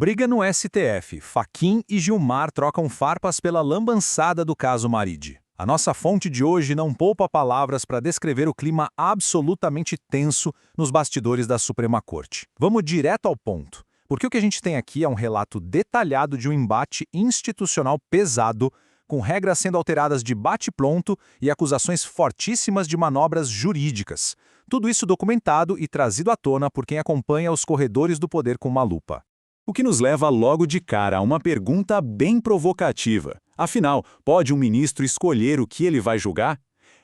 Briga no STF. Fachin e Gilmar trocam farpas pela lambançada do caso Maridi. A nossa fonte de hoje não poupa palavras para descrever o clima absolutamente tenso nos bastidores da Suprema Corte. Vamos direto ao ponto, porque o que a gente tem aqui é um relato detalhado de um embate institucional pesado, com regras sendo alteradas de bate-pronto e acusações fortíssimas de manobras jurídicas. Tudo isso documentado e trazido à tona por quem acompanha os corredores do poder com uma lupa. O que nos leva logo de cara a uma pergunta bem provocativa. Afinal, pode um ministro escolher o que ele vai julgar?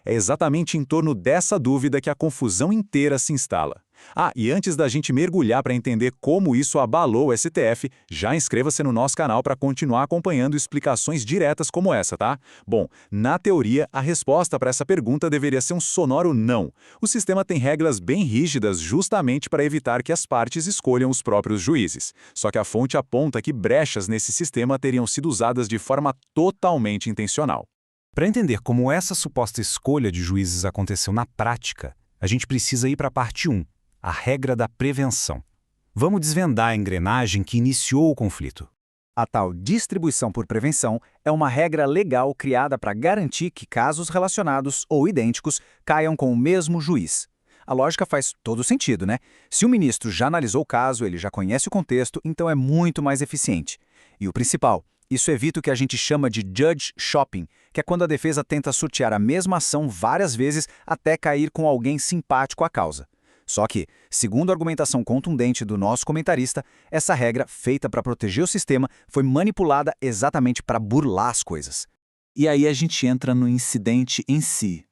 É exatamente em torno dessa dúvida que a confusão inteira se instala. E antes da gente mergulhar para entender como isso abalou o STF, já inscreva-se no nosso canal para continuar acompanhando explicações diretas como essa, tá? Bom, na teoria, a resposta para essa pergunta deveria ser um sonoro não. O sistema tem regras bem rígidas justamente para evitar que as partes escolham os próprios juízes. Só que a fonte aponta que brechas nesse sistema teriam sido usadas de forma totalmente intencional. Para entender como essa suposta escolha de juízes aconteceu na prática, a gente precisa ir para a parte 1. A regra da prevenção. Vamos desvendar a engrenagem que iniciou o conflito. A tal distribuição por prevenção é uma regra legal criada para garantir que casos relacionados ou idênticos caiam com o mesmo juiz. A lógica faz todo sentido, né? Se o ministro já analisou o caso, ele já conhece o contexto, então é muito mais eficiente. E o principal, isso evita o que a gente chama de judge shopping, que é quando a defesa tenta sortear a mesma ação várias vezes até cair com alguém simpático à causa. Só que, segundo a argumentação contundente do nosso comentarista, essa regra, feita para proteger o sistema, foi manipulada exatamente para burlar as coisas. E aí a gente entra no incidente em si.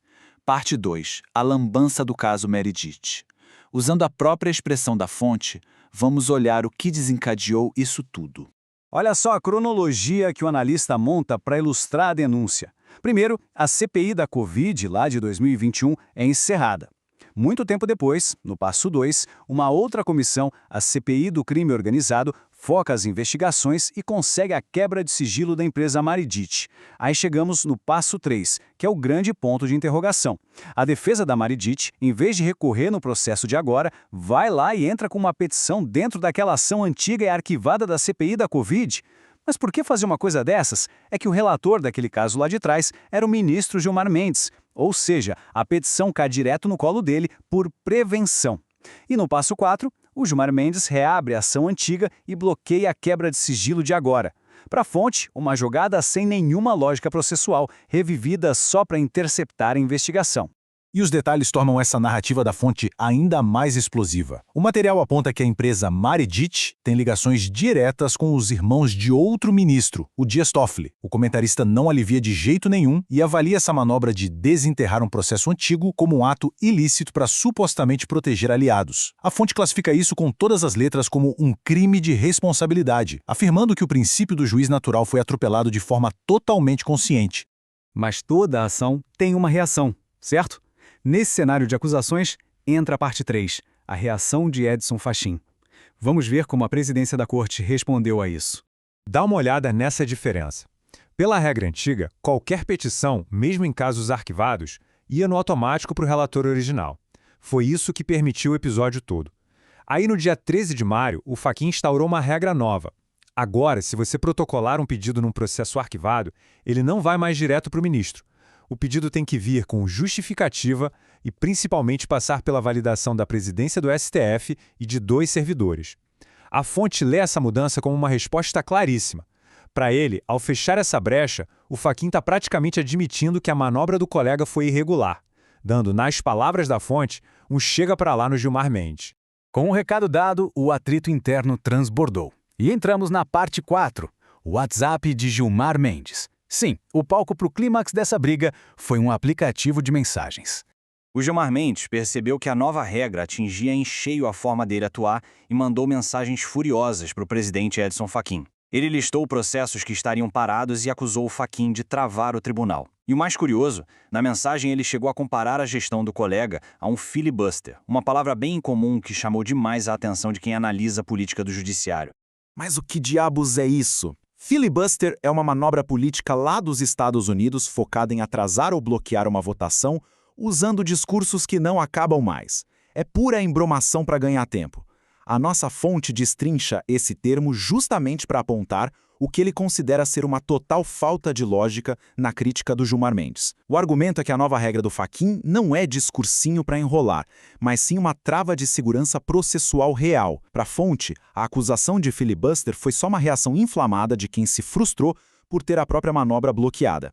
Parte 2. A lambança do caso Meredith. Usando a própria expressão da fonte, vamos olhar o que desencadeou isso tudo. Olha só a cronologia que o analista monta para ilustrar a denúncia. Primeiro, a CPI da Covid, lá de 2021, é encerrada. Muito tempo depois, no passo 2, uma outra comissão, a CPI do crime organizado, foca as investigações e consegue a quebra de sigilo da empresa Meredith. Aí chegamos no passo 3, que é o grande ponto de interrogação. A defesa da Meredith, em vez de recorrer no processo de agora, vai lá e entra com uma petição dentro daquela ação antiga e arquivada da CPI da Covid. Mas por que fazer uma coisa dessas? É que o relator daquele caso lá de trás era o ministro Gilmar Mendes, ou seja, a petição cai direto no colo dele por prevenção. E no passo 4, o Gilmar Mendes reabre a ação antiga e bloqueia a quebra de sigilo de agora. Para a fonte, uma jogada sem nenhuma lógica processual, revivida só para interceptar a investigação. E os detalhes tornam essa narrativa da fonte ainda mais explosiva. O material aponta que a empresa Meredith tem ligações diretas com os irmãos de outro ministro, o Dias Toffoli. O comentarista não alivia de jeito nenhum e avalia essa manobra de desenterrar um processo antigo como um ato ilícito para supostamente proteger aliados. A fonte classifica isso com todas as letras como um crime de responsabilidade, afirmando que o princípio do juiz natural foi atropelado de forma totalmente consciente. Mas toda ação tem uma reação, certo? Nesse cenário de acusações, entra a parte 3, a reação de Edson Fachin. Vamos ver como a presidência da corte respondeu a isso. Dá uma olhada nessa diferença. Pela regra antiga, qualquer petição, mesmo em casos arquivados, ia no automático para o relator original. Foi isso que permitiu o episódio todo. Aí no dia 13 de maio, o Fachin instaurou uma regra nova. Agora, se você protocolar um pedido num processo arquivado, ele não vai mais direto para o ministro. O pedido tem que vir com justificativa e principalmente passar pela validação da presidência do STF e de 2 servidores. A fonte lê essa mudança como uma resposta claríssima. Para ele, ao fechar essa brecha, o Fachin está praticamente admitindo que a manobra do colega foi irregular, dando, nas palavras da fonte, um chega para lá no Gilmar Mendes. Com o recado dado, o atrito interno transbordou. E entramos na parte 4, o WhatsApp de Gilmar Mendes. Sim, o palco para o clímax dessa briga foi um aplicativo de mensagens. O Gilmar Mendes percebeu que a nova regra atingia em cheio a forma dele atuar e mandou mensagens furiosas para o presidente Edson Fachin. Ele listou processos que estariam parados e acusou o Fachin de travar o tribunal. E o mais curioso, na mensagem ele chegou a comparar a gestão do colega a um filibuster, uma palavra bem incomum que chamou demais a atenção de quem analisa a política do judiciário. Mas o que diabos é isso? Filibuster é uma manobra política lá dos Estados Unidos focada em atrasar ou bloquear uma votação usando discursos que não acabam mais. É pura embromação para ganhar tempo. A nossa fonte destrincha esse termo justamente para apontar o que ele considera ser uma total falta de lógica na crítica do Gilmar Mendes. O argumento é que a nova regra do Fachin não é discursinho para enrolar, mas sim uma trava de segurança processual real. Para a fonte, a acusação de filibuster foi só uma reação inflamada de quem se frustrou por ter a própria manobra bloqueada.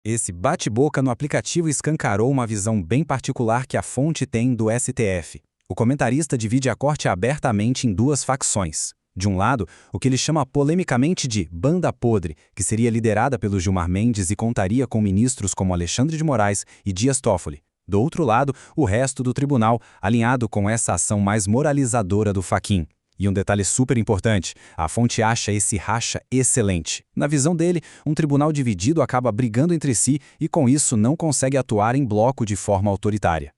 Esse bate-boca no aplicativo escancarou uma visão bem particular que a fonte tem do STF. O comentarista divide a corte abertamente em duas facções. De um lado, o que ele chama polemicamente de banda podre, que seria liderada pelo Gilmar Mendes e contaria com ministros como Alexandre de Moraes e Dias Toffoli. Do outro lado, o resto do tribunal, alinhado com essa ação mais moralizadora do Fachin. E um detalhe super importante, a fonte acha esse racha excelente. Na visão dele, um tribunal dividido acaba brigando entre si e com isso não consegue atuar em bloco de forma autoritária.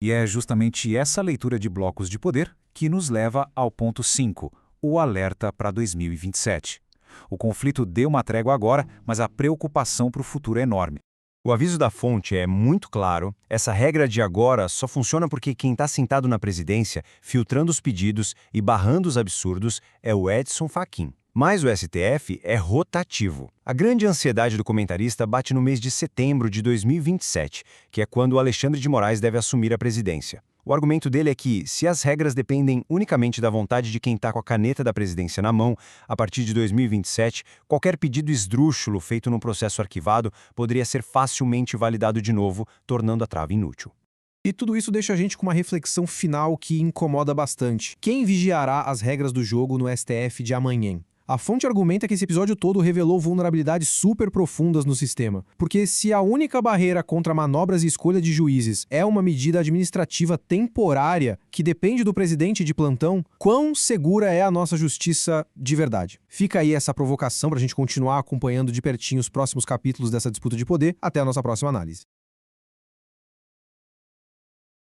E é justamente essa leitura de blocos de poder que nos leva ao ponto 5, o alerta para 2027. O conflito deu uma trégua agora, mas a preocupação para o futuro é enorme. O aviso da fonte é muito claro, essa regra de agora só funciona porque quem está sentado na presidência, filtrando os pedidos e barrando os absurdos, é o Edson Fachin. Mas o STF é rotativo. A grande ansiedade do comentarista bate no mês de setembro de 2027, que é quando o Alexandre de Moraes deve assumir a presidência. O argumento dele é que, se as regras dependem unicamente da vontade de quem está com a caneta da presidência na mão, a partir de 2027, qualquer pedido esdrúxulo feito num processo arquivado poderia ser facilmente validado de novo, tornando a trava inútil. E tudo isso deixa a gente com uma reflexão final que incomoda bastante. Quem vigiará as regras do jogo no STF de amanhã? A fonte argumenta que esse episódio todo revelou vulnerabilidades super profundas no sistema, porque se a única barreira contra manobras e escolha de juízes é uma medida administrativa temporária que depende do presidente de plantão, quão segura é a nossa justiça de verdade? Fica aí essa provocação para a gente continuar acompanhando de pertinho os próximos capítulos dessa disputa de poder. Até a nossa próxima análise.